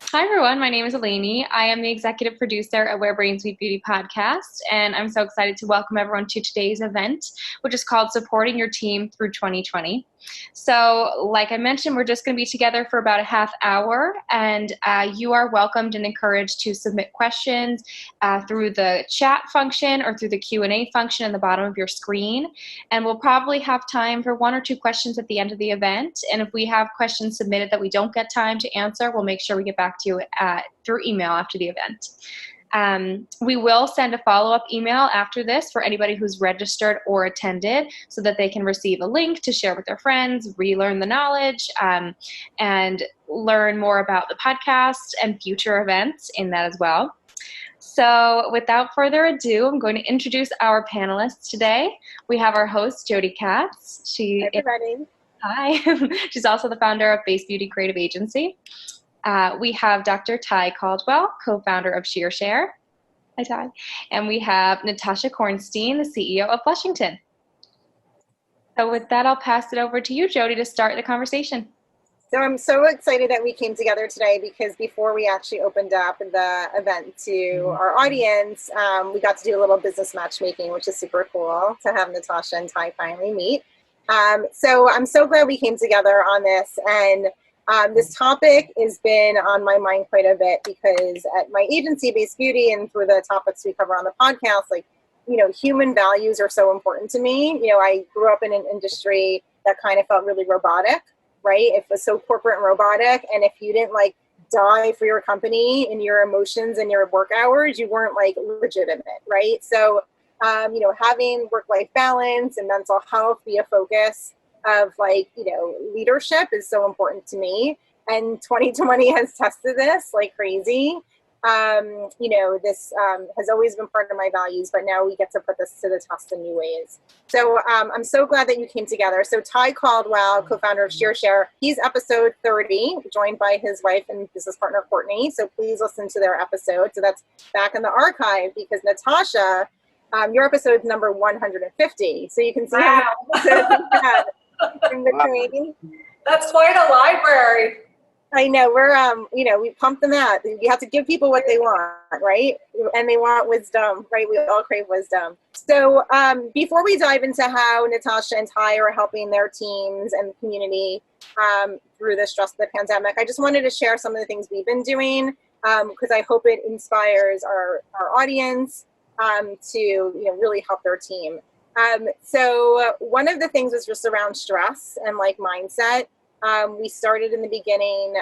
Hi, everyone. My name is Eleni. I am the executive producer at Where Brains Meet Beauty podcast, and I'm so excited to welcome everyone to today's event, which is called Supporting Your Team Through 2020. So, like I mentioned, we're just going to be together for about a half hour, and you are welcomed and encouraged to submit questions through the chat function or through the Q&A function in the bottom of your screen. And we'll probably have time for one or two questions at the end of the event. And if we have questions submitted that we don't get time to answer, we'll make sure we get back to you through email after the event. We will send a follow-up email after this for anybody who's registered or attended so that they can receive a link to share with their friends, relearn the knowledge, and learn more about the podcast and future events in that as well. So without further ado, I'm going to introduce our panelists today. We have our host, Jody Katz. Hi. She's also the founder of Base Beauty Creative Agency. We have Dr. Ty Caldwell, co-founder of ShearShare. Hi, Ty. And we have Natasha Cornstein, the CEO of Blushington. So with that, I'll pass it over to you, Jody, to start the conversation. So I'm so excited that we came together today because before we actually opened up the event to our audience, we got to do a little business matchmaking, which is super cool to have Natasha and Ty finally meet. So I'm so glad we came together on this, and this topic has been on my mind quite a bit because at my agency, Base Beauty, and through the topics we cover on the podcast, like, you know, human values are so important to me. You know, I grew up in an industry that kind of felt really robotic, right? It was so corporate and robotic. And if you didn't like die for your company and your emotions and your work hours, you weren't like legitimate, right? So, you know, having work-life balance and mental health be a focus of like, you know, leadership is so important to me. And 2020 has tested this like crazy. You know, this has always been part of my values, but now we get to put this to the test in new ways. So I'm so glad that you came together. So Ty Caldwell, co-founder of ShearShare, he's episode 30, joined by his wife and business partner, Courtney. So please listen to their episode. So that's back in the archive because Natasha, your episode's number 150. So you can see how many episodes we had in between. That's quite a library. I know, we're, you know, we pump them out. You have to give people what they want, right? And they want wisdom, right? We all crave wisdom. So before we dive into how Natasha and Ty are helping their teams and community through the stress of the pandemic, I just wanted to share some of the things we've been doing because I hope it inspires our audience to, you know, really help their team. So one of the things was just around stress and like mindset. We started in the beginning,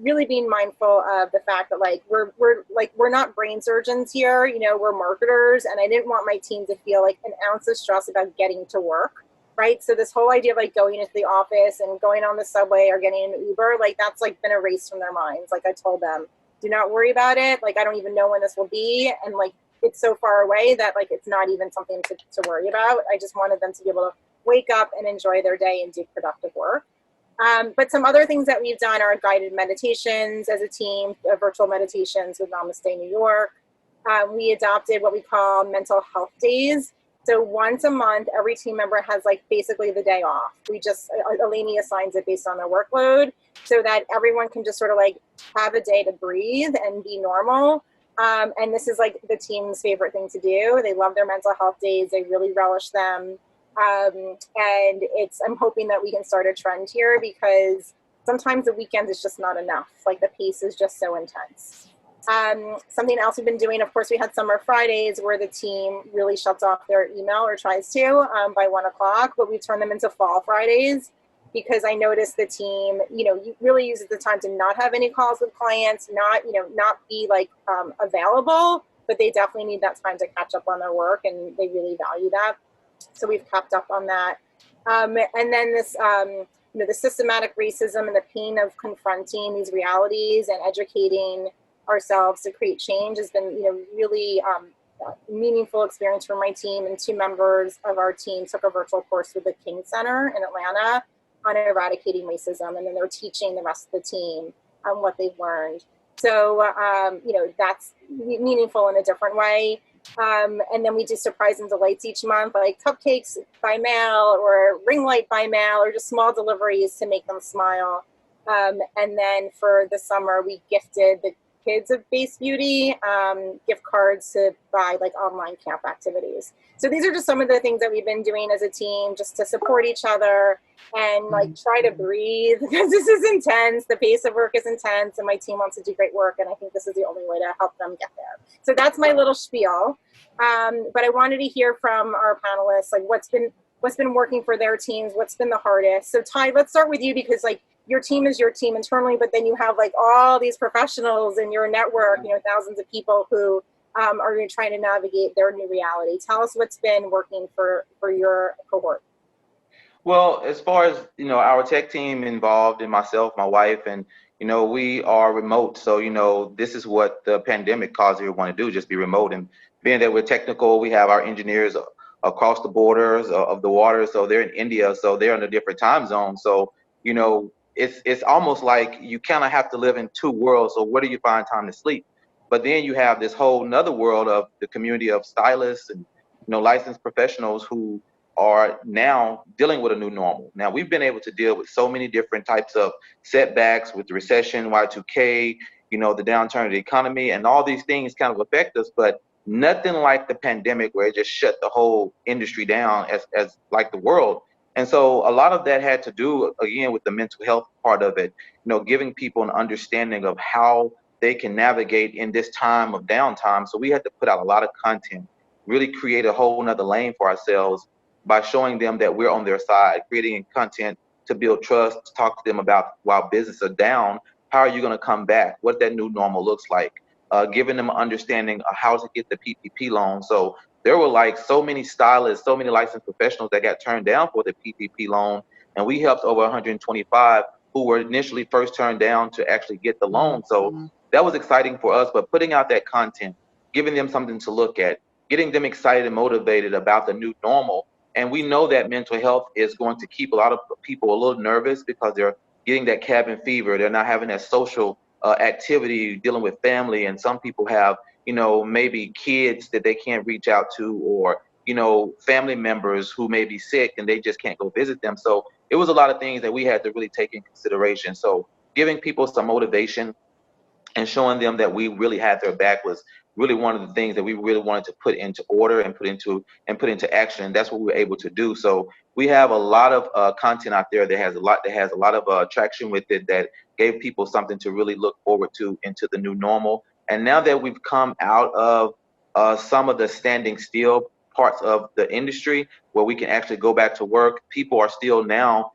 really being mindful of the fact that like we're not brain surgeons here, you know, we're marketers, and I didn't want my team to feel like an ounce of stress about getting to work, right? So this whole idea of like going into the office and going on the subway or getting an Uber, like that's like been erased from their minds. Like I told them, do not worry about it. Like I don't even know when this will be, and like it's so far away that like it's not even something to worry about. I just wanted them to be able to wake up and enjoy their day and do productive work. But some other things that we've done are guided meditations as a team, virtual meditations with Namaste New York. We adopted what we call mental health days. So once a month, every team member has like basically the day off. We just, Eleni assigns it based on their workload so that everyone can just sort of like have a day to breathe and be normal. And this is like the team's favorite thing to do. They love their mental health days. They really relish them. And I'm hoping that we can start a trend here because sometimes the weekend is just not enough. Like the pace is just so intense. Something else we've been doing, of course, we had Summer Fridays where the team really shuts off their email or tries to by 1 o'clock, but we turn them into Fall Fridays because I noticed the team, you know, really uses the time to not have any calls with clients, not be like available, but they definitely need that time to catch up on their work and they really value that. So we've kept up on that. And then this, you know, the systematic racism and the pain of confronting these realities and educating ourselves to create change has been, you know, really meaningful experience for my team. And 2 members of our team took a virtual course with the King Center in Atlanta on eradicating racism. And then they're teaching the rest of the team on what they've learned. So, you know, that's meaningful in a different way. And then we do surprise and delights each month, like cupcakes by mail or ring light by mail or just small deliveries to make them smile. And then for the summer, we gifted the kids of Base Beauty gift cards to buy like online camp activities. So these are just some of the things that we've been doing as a team just to support each other and like try to breathe because this is intense. The pace of work is intense and my team wants to do great work. And I think this is the only way to help them get there. So that's my little spiel. But I wanted to hear from our panelists, like what's been working for their teams, what's been the hardest. So Ty, let's start with you because like your team is your team internally, but then you have like all these professionals in your network, you know, thousands of people who are trying to navigate their new reality. Tell us what's been working for your cohort. Well, as far as, you know, our tech team involved and myself, my wife, and, you know, we are remote. So, you know, this is what the pandemic caused everyone to do, just be remote. And being that we're technical, we have our engineers across the borders of the water. So they're in India, so they're in a different time zone. So, you know, it's almost like you kind of have to live in two worlds. So where do you find time to sleep? But then you have this whole nother world of the community of stylists and, you know, licensed professionals who are now dealing with a new normal. Now, we've been able to deal with so many different types of setbacks with the recession, Y2K, you know, the downturn of the economy, and all these things kind of affect us, but nothing like the pandemic where it just shut the whole industry down as like the world. And so a lot of that had to do, again, with the mental health part of it, you know, giving people an understanding of how they can navigate in this time of downtime. So we had to put out a lot of content, really create a whole nother lane for ourselves by showing them that we're on their side, creating content to build trust, to talk to them about while business are down, how are you going to come back? What that new normal looks like, giving them an understanding of how to get the PPP loan. So there were like so many stylists, so many licensed professionals that got turned down for the PPP loan. And we helped over 125 who were initially first turned down to actually get the loan. So that was exciting for us, but putting out that content, giving them something to look at, getting them excited and motivated about the new normal. And we know that mental health is going to keep a lot of people a little nervous because they're getting that cabin fever. They're not having that social activity, dealing with family. And some people have, you know, maybe kids that they can't reach out to, or, you know, family members who may be sick and they just can't go visit them. So it was a lot of things that we had to really take in consideration. So giving people some motivation and showing them that we really had their back was really one of the things that we really wanted to put into order and put into action. And that's what we were able to do. So we have a lot of content out there that has a lot of traction with it, that gave people something to really look forward to into the new normal. And now that we've come out of some of the standing still parts of the industry where we can actually go back to work, people are still now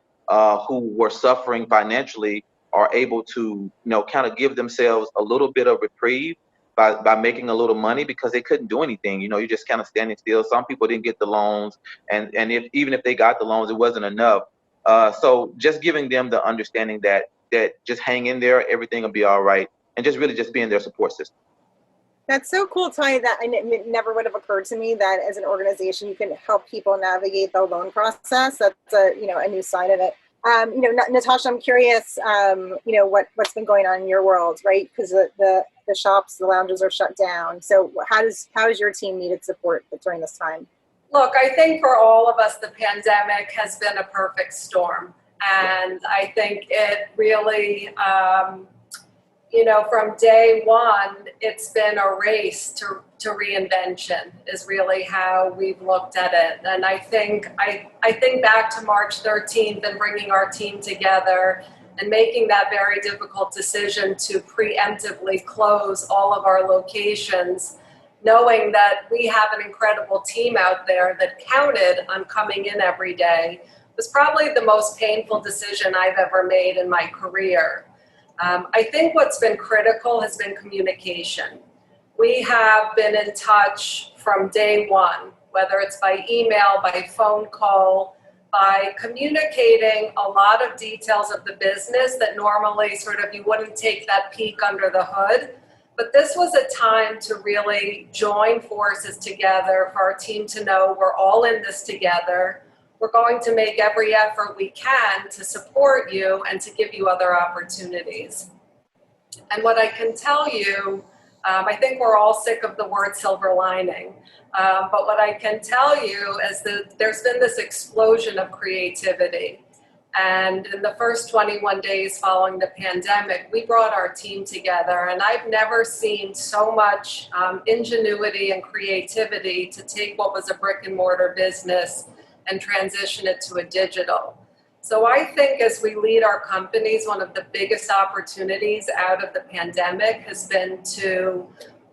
who were suffering financially are able to, you know, kind of give themselves a little bit of reprieve by making a little money because they couldn't do anything. You know, you're just kind of standing still. Some people didn't get the loans, and even if they got the loans, it wasn't enough. So just giving them the understanding that just hang in there, everything will be all right, and just really just being their support system. That's so cool, Ty, that it never would have occurred to me that as an organization, you can help people navigate the loan process. That's a new side of it. Natasha, I'm curious, what's been going on in your world, right? Because the shops, the lounges are shut down. So how has your team needed support during this time? Look, I think for all of us, the pandemic has been a perfect storm. And I think it really, from day one, it's been a race to reinvention is really how we've looked at it. And I think back to March 13th and bringing our team together and making that very difficult decision to preemptively close all of our locations, knowing that we have an incredible team out there that counted on coming in every day, was probably the most painful decision I've ever made in my career. I think what's been critical has been communication. We have been in touch from day one, whether it's by email, by phone call, by communicating a lot of details of the business that normally you wouldn't take that peek under the hood. But this was a time to really join forces together for our team to know we're all in this together. We're going to make every effort we can to support you and to give you other opportunities. And what I can tell you, I think we're all sick of the word silver lining, but what I can tell you is that there's been this explosion of creativity. And in the first 21 days following the pandemic, we brought our team together, and I've never seen so much ingenuity and creativity to take what was a brick and mortar business and transition it to a digital. So I think as we lead our companies, one of the biggest opportunities out of the pandemic has been to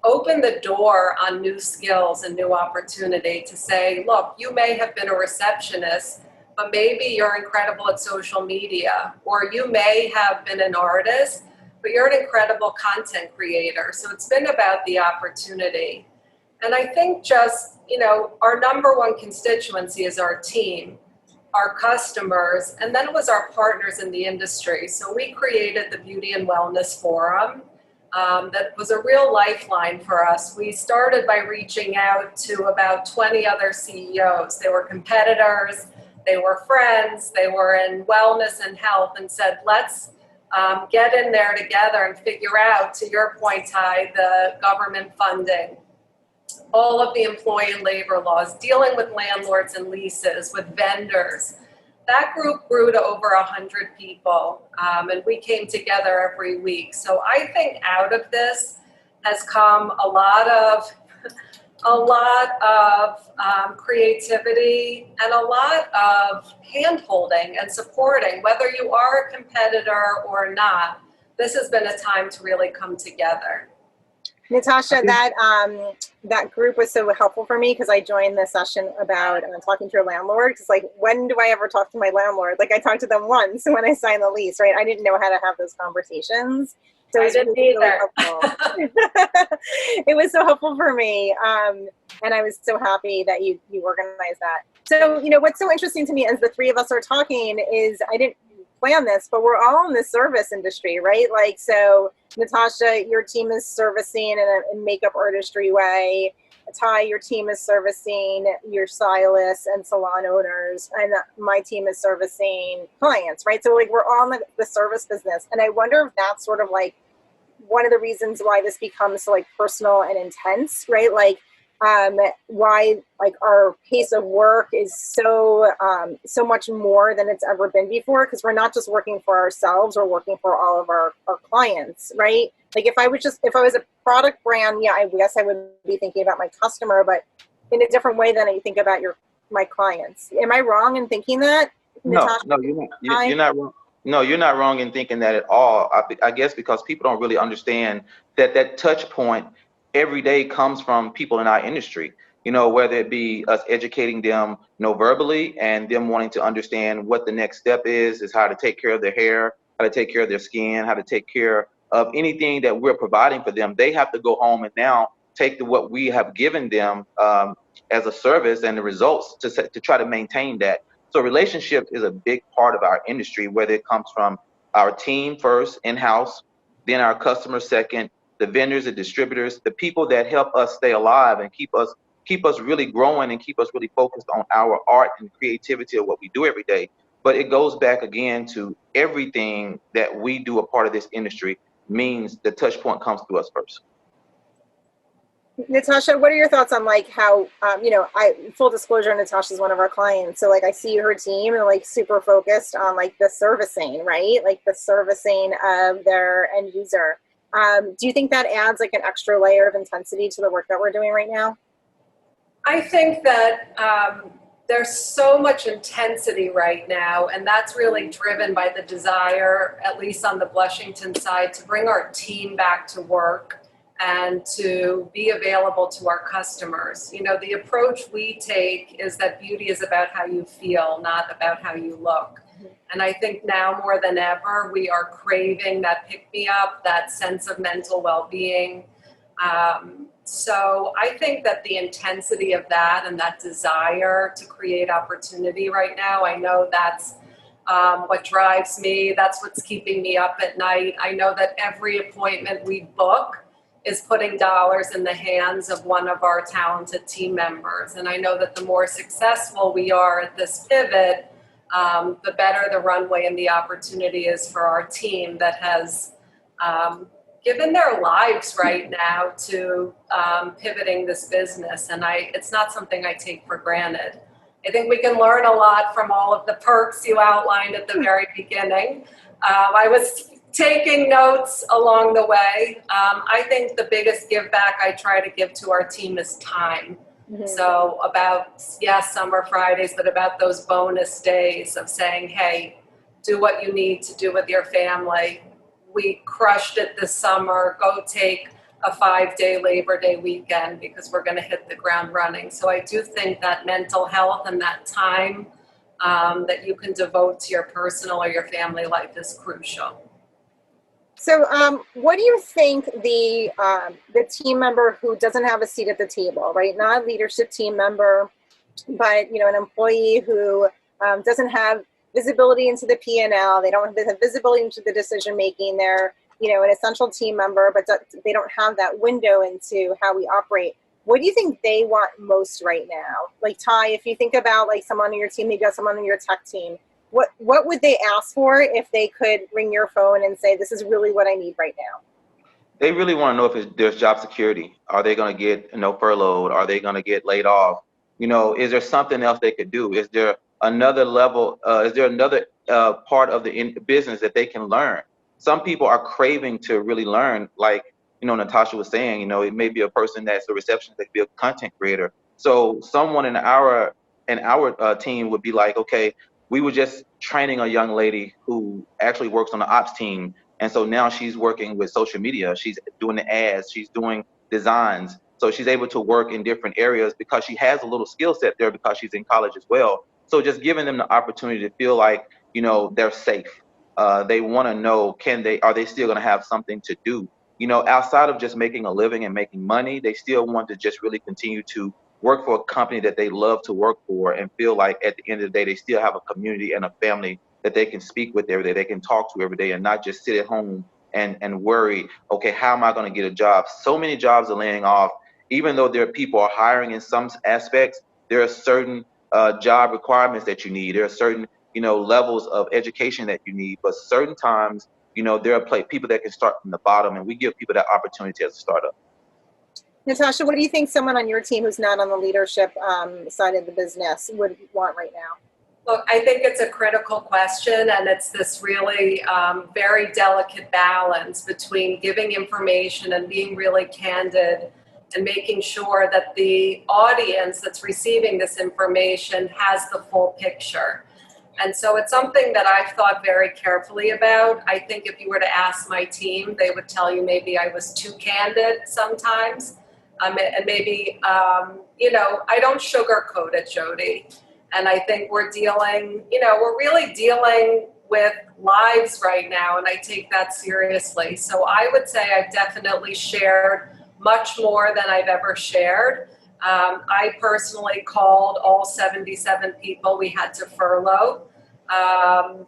open the door on new skills and new opportunity to say, look, you may have been a receptionist, but maybe you're incredible at social media, or you may have been an artist, but you're an incredible content creator. So it's been about the opportunity. And I think just, our number one constituency is our team, our customers, and then it was our partners in the industry. So we created the Beauty and Wellness Forum. That was a real lifeline for us. We started by reaching out to about 20 other CEOs. They were competitors, they were friends, they were in wellness and health, and said, let's get in there together and figure out, to your point, Ty, the government funding, all of the employee and labor laws, dealing with landlords and leases, with vendors. That group grew to over 100 people, and we came together every week. So I think out of this has come a lot of creativity and a lot of hand-holding and supporting, whether you are a competitor or not. This has been a time to really come together. Natasha, that group was so helpful for me because I joined the session about talking to your landlord. Because when do I ever talk to my landlord? I talked to them once when I signed the lease, right? I didn't know how to have those conversations. So I didn't either. Really it was so helpful for me, and I was so happy that you organized that. So what's so interesting to me as the three of us are talking is I didn't plan this, but we're all in the service industry, right? So Natasha, your team is servicing in a makeup artistry way. Ty, your team is servicing your stylists and salon owners, and my team is servicing clients, right? So we're all in the service business, and I wonder if that's sort of one of the reasons why this becomes so personal and intense, right? Why our pace of work is so much more than it's ever been before, because we're not just working for ourselves, we're working for all of our clients, right? If I was a product brand, yeah, I guess I would be thinking about my customer, but in a different way than I think about my clients. Am I wrong in thinking that, Natasha? No, you're not. You're not wrong. No, you're not wrong in thinking that at all. I guess because people don't really understand that touch point every day comes from people in our industry. Whether it be us educating them, verbally, and them wanting to understand what the next step is how to take care of their hair, how to take care of their skin, how to take care of anything that we're providing for them. They have to go home and now take what we have given them as a service and the results to try to maintain that. So relationship is a big part of our industry, whether it comes from our team first, in-house, then our customers second, the vendors, the distributors, the people that help us stay alive and keep us really growing and keep us really focused on our art and creativity of what we do every day. But it goes back again to everything that we do a part of this industry means the touch point comes through us first. Natasha, what are your thoughts on how, full disclosure, Natasha is one of our clients. So I see her team and super focused on the servicing, right? The servicing of their end user. Do you think that adds an extra layer of intensity to the work that we're doing right now? I think that there's so much intensity right now, and that's really driven by the desire, at least on the Blushington side, to bring our team back to work and to be available to our customers. The approach we take is that beauty is about how you feel, not about how you look. And I think now more than ever, we are craving that pick-me-up, that sense of mental well-being. So I think that the intensity of that and that desire to create opportunity right now, I know that's what drives me. That's what's keeping me up at night. I know that every appointment we book is putting dollars in the hands of one of our talented team members. And I know that the more successful we are at this pivot, the better the runway and the opportunity is for our team that has given their lives right now to pivoting this business. And it's not something I take for granted. I think we can learn a lot from all of the perks you outlined at the very beginning. I was taking notes along the way. I think the biggest give back I try to give to our team is time. Mm-hmm. So about, yes, summer Fridays, but about those bonus days of saying, hey, do what you need to do with your family. We crushed it this summer. Go take a 5-day Labor Day weekend because we're going to hit the ground running. So I do think that mental health and that time that you can devote to your personal or your family life is crucial. So what do you think the team member who doesn't have a seat at the table, right? Not a leadership team member, but an employee who doesn't have visibility into the P&L, they don't have visibility into the decision making, they're an essential team member, but they don't have that window into how we operate. What do you think they want most right now? Like Ty, if you think about like someone on your team, maybe someone on your tech team, what would they ask for if they could ring your phone and say, this is really what I need right now? They really want to know if there's job security. Are they going to get furloughed? Are they going to get laid off? Is there something else they could do? Is there another level? Is there another part of the business that they can learn? Some people are craving to really learn, like Natasha was saying. It may be a person that's a receptionist, they could be a content creator. So someone in our team would be like, okay, we were just training a young lady who actually works on the ops team. And so now she's working with social media. She's doing the ads. She's doing designs. So she's able to work in different areas because she has a little skill set there because she's in college as well. So just giving them the opportunity to feel like, they're safe. They want to know, are they still going to have something to do? Outside of just making a living and making money, they still want to just really continue to work for a company that they love to work for and feel like at the end of the day, they still have a community and a family that they can speak with every day, they can talk to every day, and not just sit at home and worry, okay, how am I going to get a job? So many jobs are laying off. Even though people are hiring in some aspects, there are certain job requirements that you need. There are certain, levels of education that you need. But certain times, there are people that can start from the bottom, and we give people that opportunity as a startup. Natasha, what do you think someone on your team who's not on the leadership side of the business would want right now? Look, I think it's a critical question, and it's this really very delicate balance between giving information and being really candid and making sure that the audience that's receiving this information has the full picture. And so it's something that I've thought very carefully about. I think if you were to ask my team, they would tell you maybe I was too candid sometimes. And maybe, I don't sugarcoat it, Jody. And I think we're really dealing with lives right now, and I take that seriously. So I would say I've definitely shared much more than I've ever shared. I personally called all 77 people we had to furlough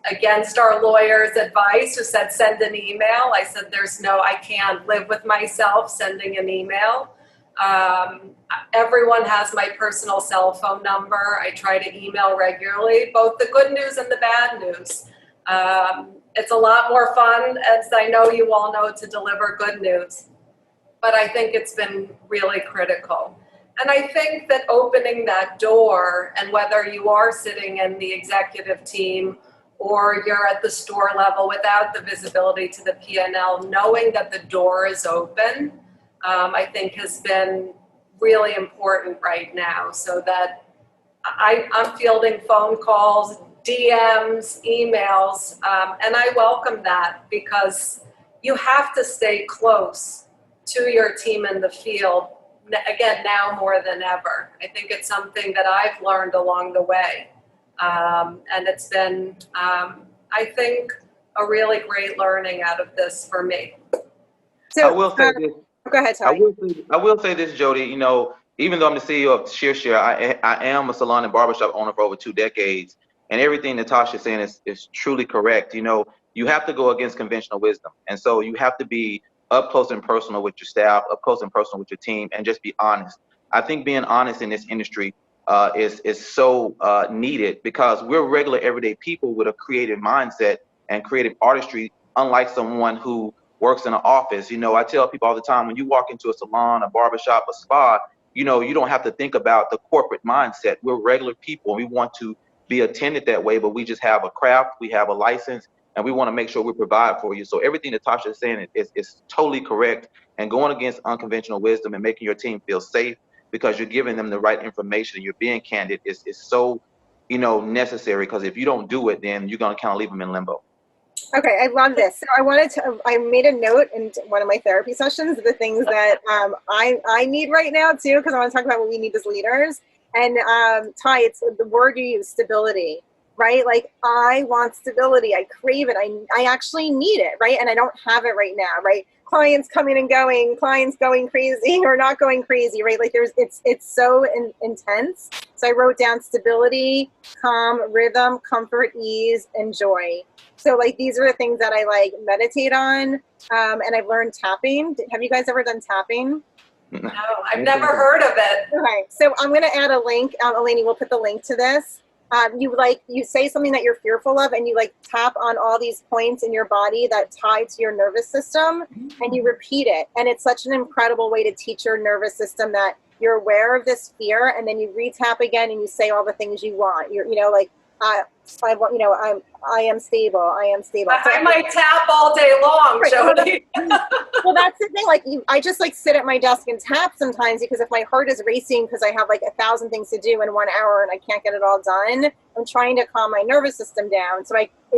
against our lawyer's advice, who said send an email. I said I can't live with myself sending an email. Everyone has my personal cell phone number. I try to email regularly, both the good news and the bad news. It's a lot more fun, as I know you all know, to deliver good news. But I think it's been really critical. And I think that opening that door, and whether you are sitting in the executive team or you're at the store level without the visibility to the P&L, knowing that the door is open, I think has been really important right now, so that I'm fielding phone calls, DMs, emails, and I welcome that, because you have to stay close to your team in the field, again, now more than ever. I think it's something that I've learned along the way, and it's been, I think, a really great learning out of this for me. So, I will say this. Go ahead, Ty. I will say this, Jody. Even though I'm the CEO of ShearShare, I am a salon and barbershop owner for over 2 decades, and everything Natasha is saying is truly correct. You have to go against conventional wisdom, and so you have to be up close and personal with your staff, up close and personal with your team, and just be honest. I think being honest in this industry is so needed, because we're regular everyday people with a creative mindset and creative artistry, unlike someone who works in an office. I tell people all the time, when you walk into a salon, a barbershop, a spa, you know, you don't have to think about the corporate mindset. We're regular people, and we want to be attended that way, but we just have a craft, we have a license, and we want to make sure we provide for you. So everything Natasha is saying is totally correct, and going against unconventional wisdom and making your team feel safe because you're giving them the right information and you're being candid is so, you know, necessary, because if you don't do it, then you're going to kind of leave them in limbo. Okay, I love this. So I made a note in one of my therapy sessions, the things that I need right now too, because I want to talk about what we need as leaders. And Ty, it's the word you use, stability, right? Like, I want stability. I crave it. I actually need it, right? And I don't have it right now, right? Clients coming and going, clients going crazy or not going crazy, right? Like it's so intense. So I wrote down stability, calm, rhythm, comfort, ease, and joy. So like, these are the things that I like meditate on. And I've learned tapping. Have you guys ever done tapping? No, I've never heard of it. Okay, so I'm going to add a link. Eleni will put the link to this. You say something that you're fearful of, and you like tap on all these points in your body that tie to your nervous system, and you repeat it. And it's such an incredible way to teach your nervous system that you're aware of this fear, and then you re-tap again and you say all the things you want. You're, you know, like, I want, you know, I am stable. I am stable. So I might tap all day long, right, Jody. well, that's the thing. Like, I just like sit at my desk and tap sometimes, because if my heart is racing because I have like 1,000 things to do in 1 hour and I can't get it all done, I'm trying to calm my nervous system down. So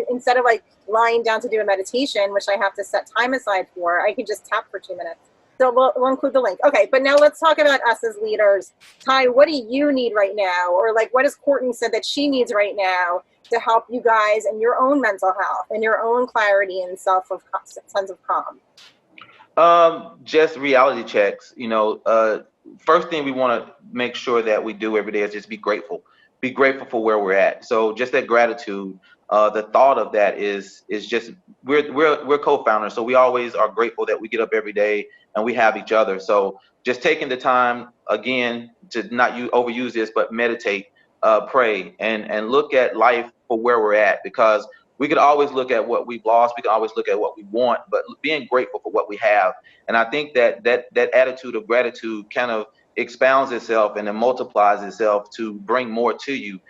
instead of like lying down to do a meditation, which I have to set time aside for, I can just tap for 2 minutes. So we'll include the link. Okay, but now let's talk about us as leaders. Ty, what do you need right now? Or like, what has Courtney said that she needs right now to help you guys in your own mental health and your own clarity and sense of calm? Just reality checks. You know, first thing we want to make sure that we do every day is just be grateful. Be grateful for where we're at. So just that gratitude. The thought of that is just we're co-founders, so we always are grateful that we get up every day and we have each other. So just taking the time again to not overuse this, but meditate, pray, and look at life for where we're at, because we could always look at what we've lost. We can always look at what we want, but being grateful for what we have. And I think that attitude of gratitude kind of expounds itself and then multiplies itself to bring more to you.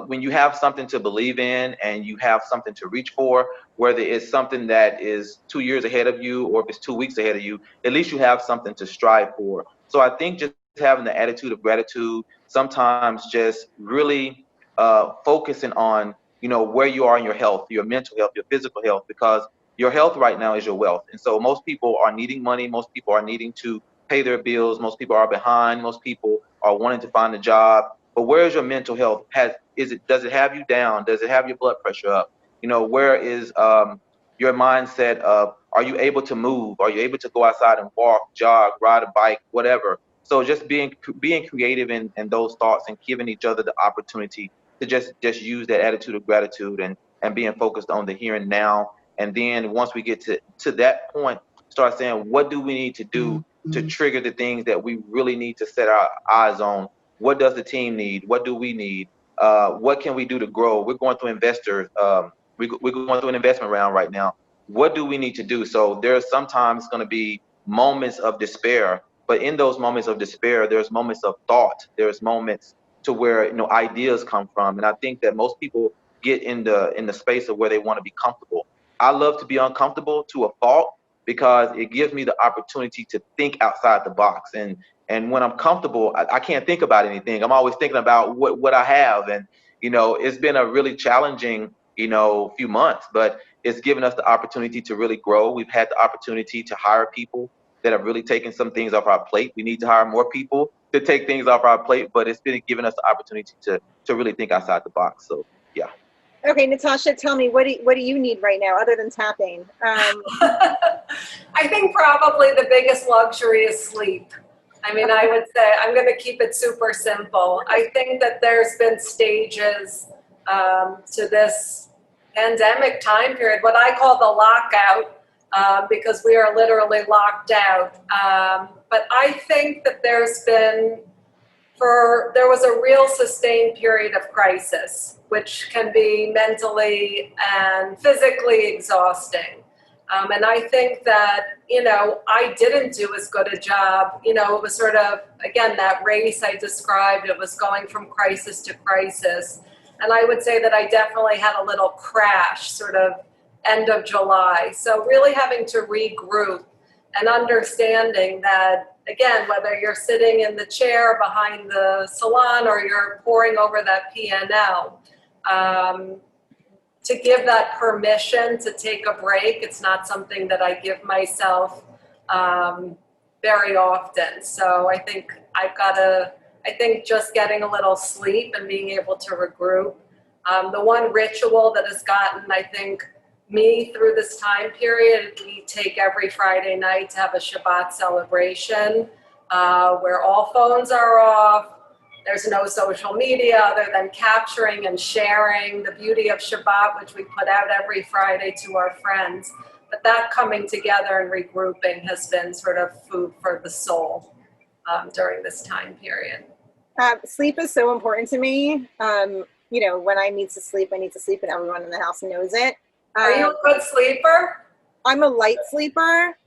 When you have something to believe in and you have something to reach for, whether it's something that is 2 years ahead of you or if it's 2 weeks ahead of you, at least you have something to strive for. So I think just having the attitude of gratitude, sometimes just really focusing on, you know, where you are in your health, your mental health, your physical health, because your health right now is your wealth. And so most people are needing money. Most people are needing to pay their bills. Most people are behind. Most people are wanting to find a job. But where is your mental health? Does it have you down? Does it have your blood pressure up? You know, where is your mindset of, are you able to move? Are you able to go outside and walk, jog, ride a bike, whatever? So just being creative in those thoughts and giving each other the opportunity to just use that attitude of gratitude and being focused on the here and now. And then once we get to that point, start saying, what do we need to do to trigger the things that we really need to set our eyes on? What does the team need? What do we need? What can we do to grow? We're going through we're going through an investment round right now. What do we need to do? So there's sometimes going to be moments of despair, but in those moments of despair, there's moments of thought. There's moments to where, you know, ideas come from. And I think that most people get in the space of where they want to be comfortable. I love to be uncomfortable to a fault, because it gives me the opportunity to think outside the box. And when I'm comfortable, I can't think about anything. I'm always thinking about what I have. And, you know, it's been a really challenging, you know, few months, but it's given us the opportunity to really grow. We've had the opportunity to hire people that have really taken some things off our plate. We need to hire more people to take things off our plate, but it's been giving us the opportunity to really think outside the box. So, yeah. Okay, Natasha, tell me, what do you need right now other than tapping? I think probably the biggest luxury is sleep. I mean, I would say, I'm going to keep it super simple. I think that there's been stages to this pandemic time period, what I call the lockout, because we are literally locked out. But I think that there was a real sustained period of crisis, which can be mentally and physically exhausting. And I think that, I didn't do as good a job. It was sort of, again, that race I described, it was going from crisis to crisis. And I would say that I definitely had a little crash sort of end of July. So really having to regroup and understanding that, again, whether you're sitting in the chair behind the salon or you're poring over that P&L, to give that permission to take a break, it's not something that I give myself very often. So I think I think just getting a little sleep and being able to regroup. The one ritual that has gotten, I think, me through this time period, we take every Friday night to have a Shabbat celebration where all phones are off. There's no social media other than capturing and sharing the beauty of Shabbat, which we put out every Friday to our friends. But that coming together and regrouping has been sort of food for the soul during this time period. Sleep is so important to me. When I need to sleep, and everyone in the house knows it. Are you a good sleeper? I'm a light sleeper.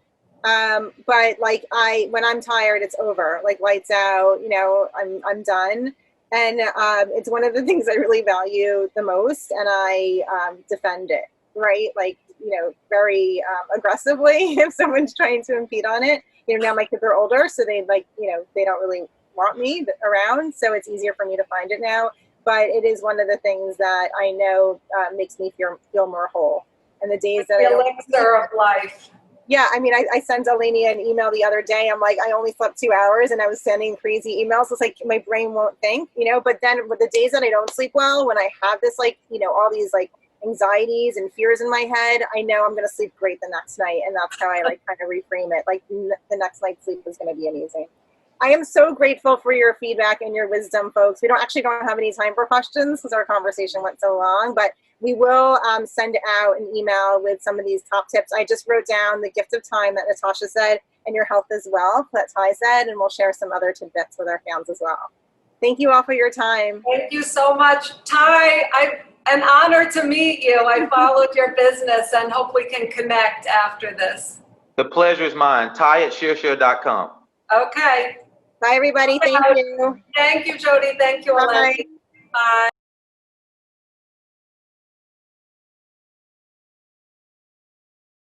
But when I'm tired, it's over, like lights out, I'm done. And, it's one of the things I really value the most, and I, defend it, right? Very, aggressively if someone's trying to impede on it. Now my kids are older, so they they don't really want me around. So it's easier for me to find it now, but it is one of the things that I know, makes me feel more whole. And the days that the elixir of life. Yeah, I sent Eleni an email the other day. I'm like, I only slept 2 hours, and I was sending crazy emails. It's like my brain won't think, But then with the days that I don't sleep well, when I have this all these anxieties and fears in my head, I know I'm going to sleep great the next night, and that's how I kind of reframe it. The next night's sleep is going to be amazing. I am so grateful for your feedback and your wisdom, folks. We don't have any time for questions because our conversation went so long, but we will send out an email with some of these top tips. I just wrote down the gift of time that Natasha said, and your health as well, that Ty said, and we'll share some other tidbits with our fans as well. Thank you all for your time. Thank you so much, Ty. An honor to meet you. I followed your business, and hope we can connect after this. The pleasure is mine. Ty@ShearShare.com. Okay. Bye, everybody. Thank you. Thank you, Jody. Thank you, Elaine. Bye. Bye.